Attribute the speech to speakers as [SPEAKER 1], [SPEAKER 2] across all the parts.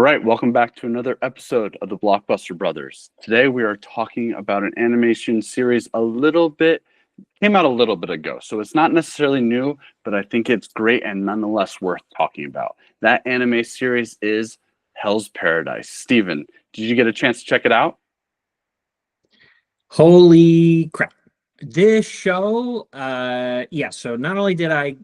[SPEAKER 1] right, welcome back to another episode of the Blockbuster Brothers. Today we are talking about an animation series came out a little bit ago, so it's not necessarily new, but I think it's great and nonetheless worth talking about. That anime series is Hell's Paradise. Steven, did you get a chance to check it out?
[SPEAKER 2] Holy crap. This show, so not only did I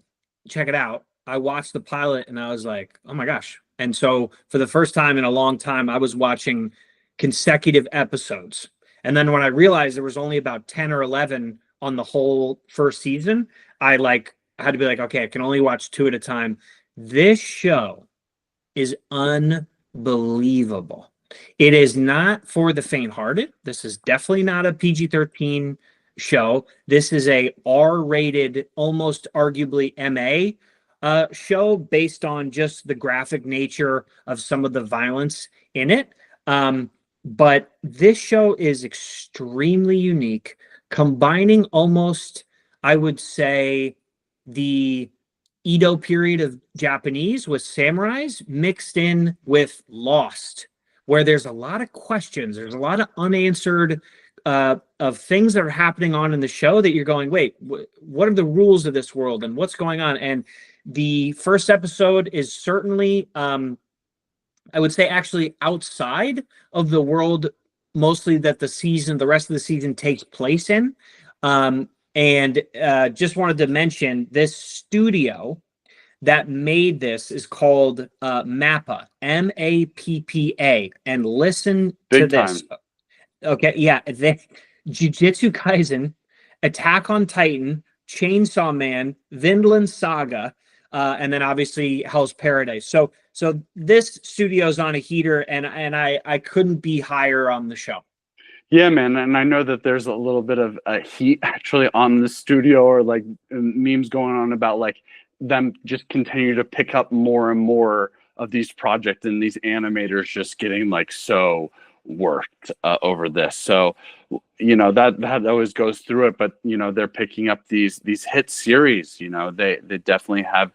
[SPEAKER 2] check it out, I watched the pilot and I was like, oh my gosh. And so for the first time in a long time, I was watching consecutive episodes. And then when I realized there was only about 10 or 11 on the whole first season, I had to be like, okay, I can only watch two at a time. This show is unbelievable. It is not for the faint-hearted. This is definitely not a PG-13 show. This is a R-rated, almost arguably MA show based on just the graphic nature of some of the violence in it. But this show is extremely unique, combining almost, I would say, the Edo period of Japanese with samurais mixed in with Lost, where there's a lot of questions, there's a lot of unanswered of things that are happening on in the show that you're going, wait, what are the rules of this world and what's going on? And the first episode is certainly, I would say, actually outside of the world, mostly that the rest of the season takes place in. And just wanted to mention this studio that made this is called MAPPA, MAPPA, and listen to this. Okay, yeah, Jujutsu Kaisen, Attack on Titan, Chainsaw Man, Vinland Saga, and then obviously Hell's Paradise. So this studio's on a heater, and I couldn't be higher on the show.
[SPEAKER 1] Yeah, man, and I know that there's a little bit of heat actually on the studio, or like memes going on about like them just continue to pick up more and more of these projects and these animators just getting like so worked over this. So that always goes through it, but they're picking up these hit series. They definitely have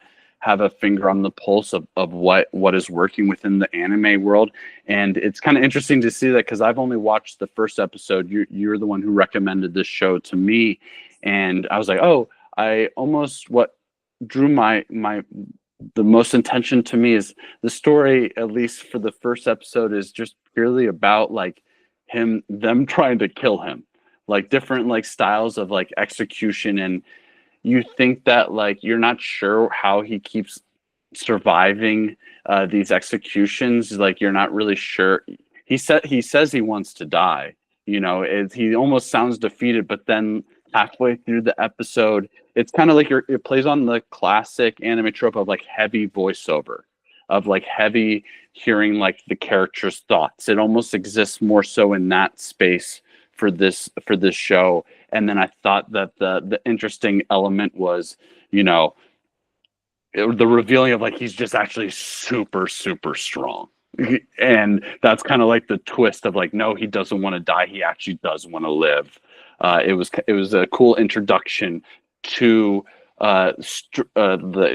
[SPEAKER 1] a finger on the pulse of what is working within the anime world. And it's kind of interesting to see that, because I've only watched the first episode. You're the one who recommended this show to me, and I was like, oh, what drew the most attention to me is the story, at least for the first episode, is just purely about like them trying to kill him, like different like styles of like execution. And you think that like you're not sure how he keeps surviving these executions. Like you're not really sure. He says he wants to die. He almost sounds defeated, but then halfway through the episode, it's kind of like it plays on the classic anime trope of like heavy voiceover, of like heavy hearing like the character's thoughts. It almost exists more so in that space for this show. And then I thought that the interesting element was, the revealing of like he's just actually super, super strong. And that's kind of like the twist of like, no, he doesn't want to die. He actually does want to live. It was a cool introduction to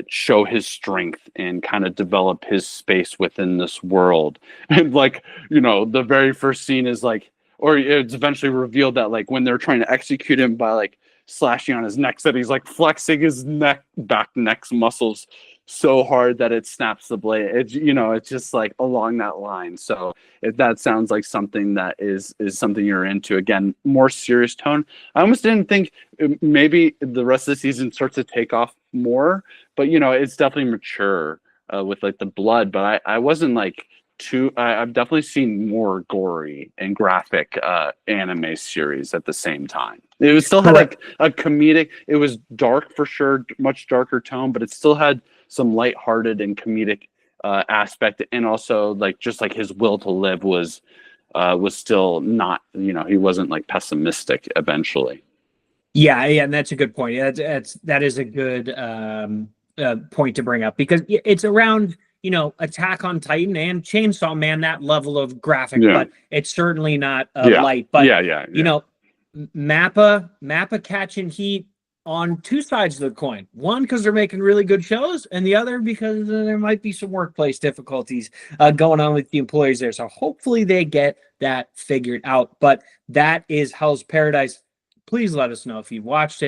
[SPEAKER 1] show his strength and kind of develop his space within this world. And like, the very first scene is like, or it's eventually revealed that like when they're trying to execute him by like slashing on his neck, that he's like flexing his neck muscles so hard that it snaps the blade. It's just like along that line. So if that sounds like something that is something you're into, again, more serious tone. I almost didn't think maybe the rest of the season starts to take off more, but it's definitely mature with like the blood. But I wasn't like I've definitely seen more gory and graphic anime series at the same time. It still had like a comedic. It was dark for sure, much darker tone, but it still had some lighthearted and comedic aspect, and also like just like his will to live was still not. He wasn't like pessimistic eventually.
[SPEAKER 2] Yeah, and that's a good point. That is a good point to bring up, because it's around Attack on Titan and Chainsaw Man, that level of graphic, but it's certainly not light. But Mappa catching heat, on two sides of the coin. One, because they're making really good shows, and the other because there might be some workplace difficulties going on with the employees there. So hopefully they get that figured out. But that is Hell's Paradise. Please let us know if you've watched it.